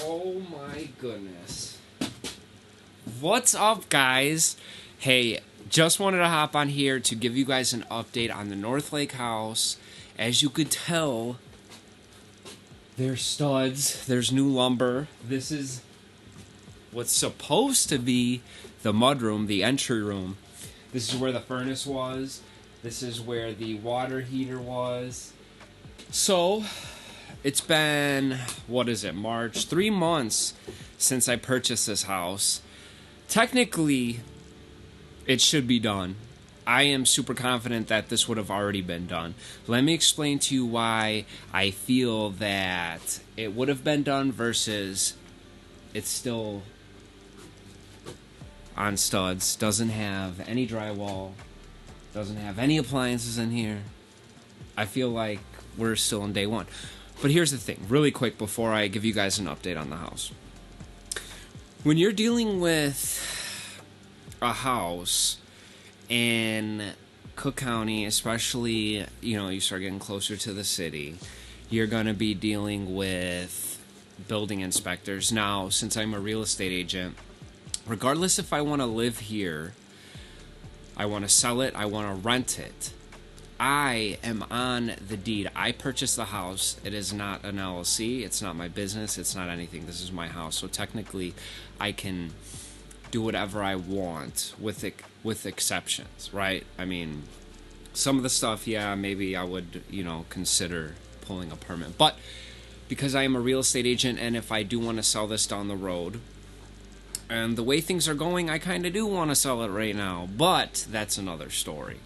Oh my goodness. What's up, guys? Hey, just wanted to hop on here to give you guys an update on the Northlake house. As you could tell, there's studs, there's new lumber. This is what's supposed to be the mudroom, the entry room. This is where the furnace was. This is where the water heater was. So, it's been, March? 3 months since I purchased this house. Technically, it should be done. I am super confident that this would have already been done. Let me explain to you why I feel that it would have been done versus it's still on studs. Doesn't have any drywall. Doesn't have any appliances in here. I feel like we're still on day one. But here's the thing, really quick before I give you guys an update on the house. When you're dealing with a house in Cook County, especially, you start getting closer to the city, you're going to be dealing with building inspectors. Now, since I'm a real estate agent, regardless if I want to live here, I want to sell it, I want to rent it, I am on the deed. I purchased the house. It is not an LLC. It's not my business. It's not anything. This is my house. So technically, I can do whatever I want with exceptions, right? I mean, some of the stuff, yeah, maybe I would, consider pulling a permit. But because I am a real estate agent, and if I do want to sell this down the road, and the way things are going, I kind of do want to sell it right now. But that's another story.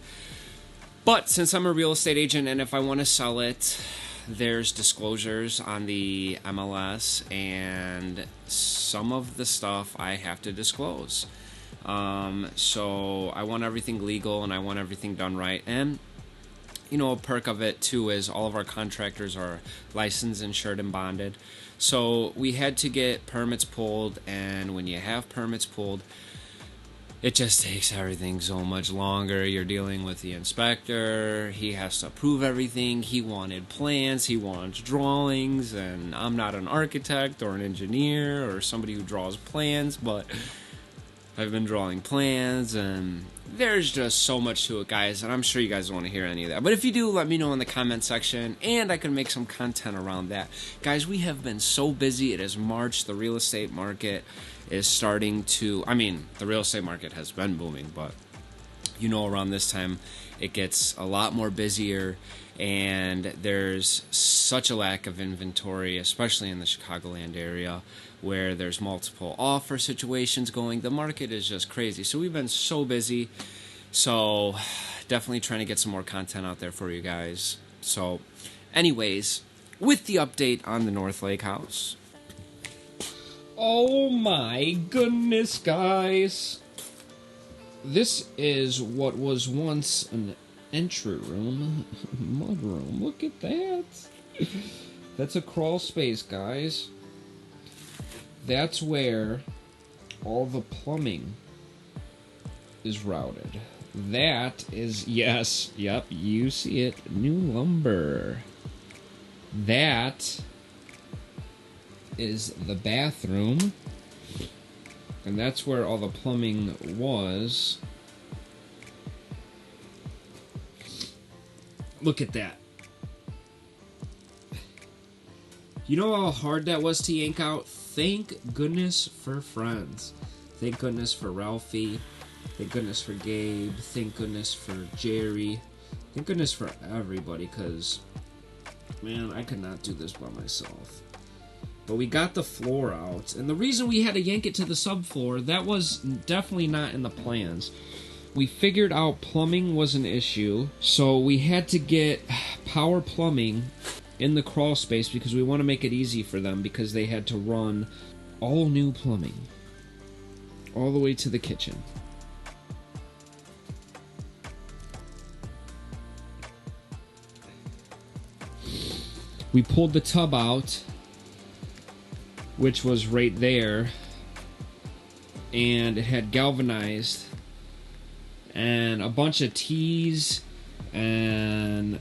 But since I'm a real estate agent, and if I want to sell it, there's disclosures on the MLS, and some of the stuff I have to disclose. So I want everything legal, and I want everything done right. And, a perk of it, too, is all of our contractors are licensed, insured, and bonded. So we had to get permits pulled, and when you have permits pulled, it just takes everything so much longer. You're dealing with the inspector. He has to approve everything. He wanted plans. He wants drawings. And I'm not an architect or an engineer or somebody who draws plans, but I've been drawing plans, and there's just so much to it, guys, and I'm sure you guys don't want to hear any of that. But if you do, let me know in the comment section, and I can make some content around that. Guys, we have been so busy. It is March. The real estate market is starting to... the real estate market has been booming, but, around this time, it gets a lot more busier, and there's such a lack of inventory, especially in the Chicagoland area, where there's multiple offer situations going. The market is just crazy. So we've been so busy. So definitely trying to get some more content out there for you guys. So anyways, with the update on the Northlake house. Oh my goodness, guys. This is what was once an entry room, mud room. Look at that. That's a crawl space, guys. That's where all the plumbing is routed. That is, yes, yep, you see it, new lumber. That is the bathroom. And that's where all the plumbing was. Look at that. You know how hard that was to yank out? Thank goodness for friends. Thank goodness for Ralphie. Thank goodness for Gabe. Thank goodness for Jerry. Thank goodness for everybody, because, man, I could not do this by myself. But we got the floor out, and the reason we had to yank it to the subfloor, that was definitely not in the plans. We figured out plumbing was an issue, so we had to get power plumbing in the crawl space because we want to make it easy for them, because they had to run all new plumbing all the way to the kitchen. We pulled the tub out, which was right there, and it had galvanized and a bunch of T's, and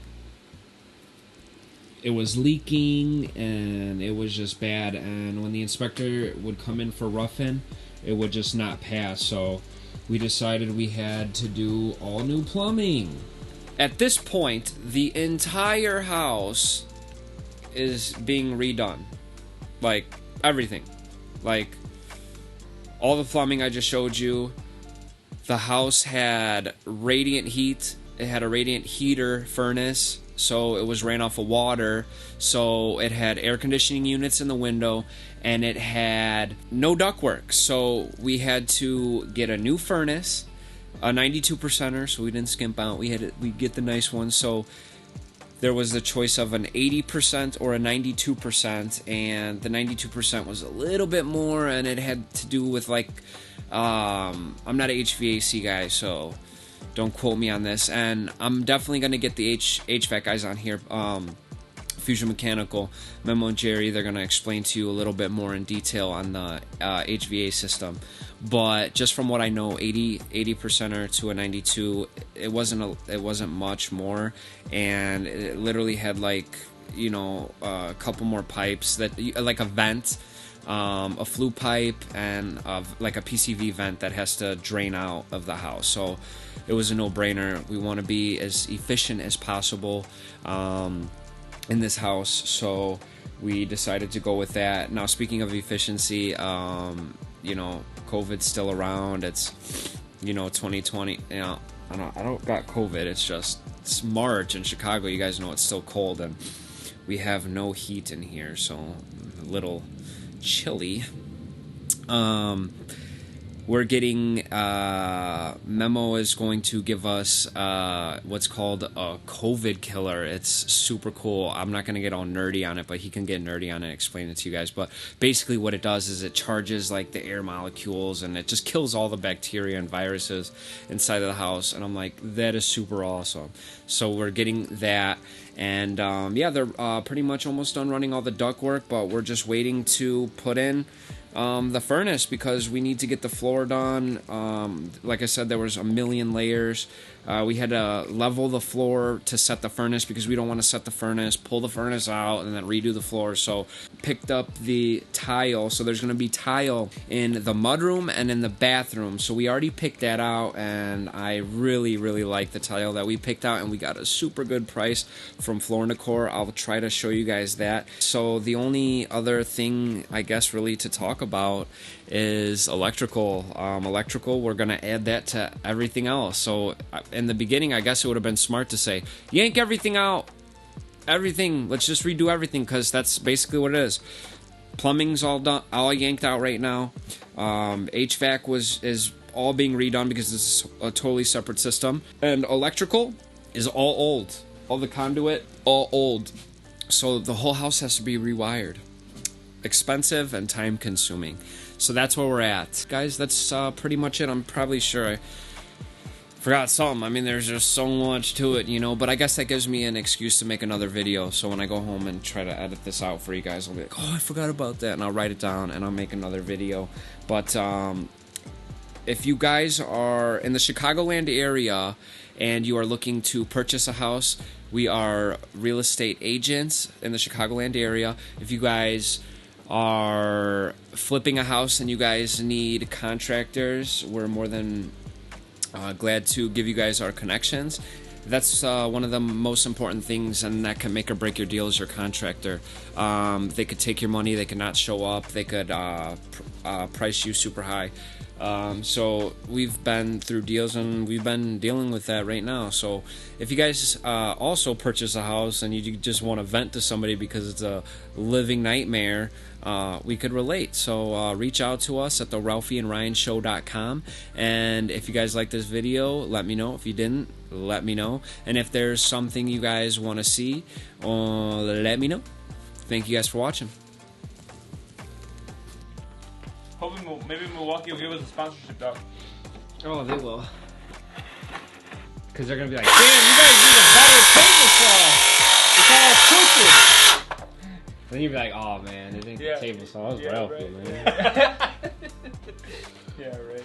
it was leaking, and it was just bad. And when the inspector would come in for roughing, it would just not pass. So we decided we had to do all new plumbing. At this point, the entire house is being redone. Like, everything. Like, all the plumbing I just showed you. The house had radiant heat. It had a radiant heater furnace, so it was ran off of water. So it had air conditioning units in the window, and it had no ductwork. So we had to get a new furnace, a 92%er, so we didn't skimp out. We get the nice one. So there was the choice of an 80% or a 92%, and the 92% was a little bit more, and it had to do with, like, I'm not an HVAC guy, so don't quote me on this. And I'm definitely going to get the HVAC guys on here, Fusion Mechanical, Memo and Jerry. They're going to explain to you a little bit more in detail on the HVAC system. But just from what I know, 80%er to a 92, it wasn't much more, and it literally had, like, you know, a couple more pipes, that like a vent, a flue pipe, and like a PCV vent that has to drain out of the house. So it was a no-brainer. We want to be as efficient as possible in this house, so we decided to go with that. Now, speaking of efficiency, you know, COVID's still around. It's, you know, 2020. You know, I don't got COVID. It's March in Chicago. You guys know it's still cold, and we have no heat in here, so a little chilly. We're getting Memo is going to give us what's called a COVID killer. It's super cool. I'm not going to get all nerdy on it, but he can get nerdy on it and explain it to you guys. But basically what it does is it charges, like, the air molecules, and it just kills all the bacteria and viruses inside of the house. And I'm like, that is super awesome. So we're getting that. And yeah, they're pretty much almost done running all the ductwork, but we're just waiting to put in the furnace, because we need to get the floor done. Like I said, there was a million layers. We had to level the floor to set the furnace, because we don't want to set the furnace, pull the furnace out, and then redo the floor. So picked up the tile. So there's going to be tile in the mudroom and in the bathroom. So we already picked that out, and I really, really like the tile that we picked out, and we got a super good price from Floor & Decor. I'll try to show you guys that. So the only other thing, I guess, really to talk about is electrical. Electrical, we're going to add that to everything else. So in the beginning, I guess it would have been smart to say, yank everything out. Everything, let's just redo everything, because that's basically what it is. Plumbing's all done, all yanked out right now. HVAC is all being redone, because this is a totally separate system. And electrical is all old. All the conduit, all old. So the whole house has to be rewired. Expensive and time consuming. So that's where we're at. Guys, that's pretty much it. I'm probably sure I forgot something. I mean, there's just so much to it, you know, but I guess that gives me an excuse to make another video. So when I go home and try to edit this out for you guys, I'll be like, oh, I forgot about that, and I'll write it down and I'll make another video. But if you guys are in the Chicagoland area and you are looking to purchase a house, we are real estate agents in the Chicagoland area. If you guys are flipping a house and you guys need contractors, we're more than glad to give you guys our connections. That's one of the most important things, and that can make or break your deal, is your contractor. They could take your money, they could not show up, they could price you super high. So we've been through deals, and we've been dealing with that right now. So if you guys also purchase a house and you just want to vent to somebody because it's a living nightmare, we could relate. So reach out to us at the RalphieandRyanShow.com. And if you guys like this video, let me know. If you didn't, let me know. And if there's something you guys want to see, let me know. Thank you guys for watching. Hoping maybe Milwaukee will give us a sponsorship, dog. Oh, they will. Because they're going to be like, damn, you guys need a better table saw. It's all crooked. Then you'll be like, oh, man, it ain't the table saw. It was Ralphie, right. man. Yeah, right.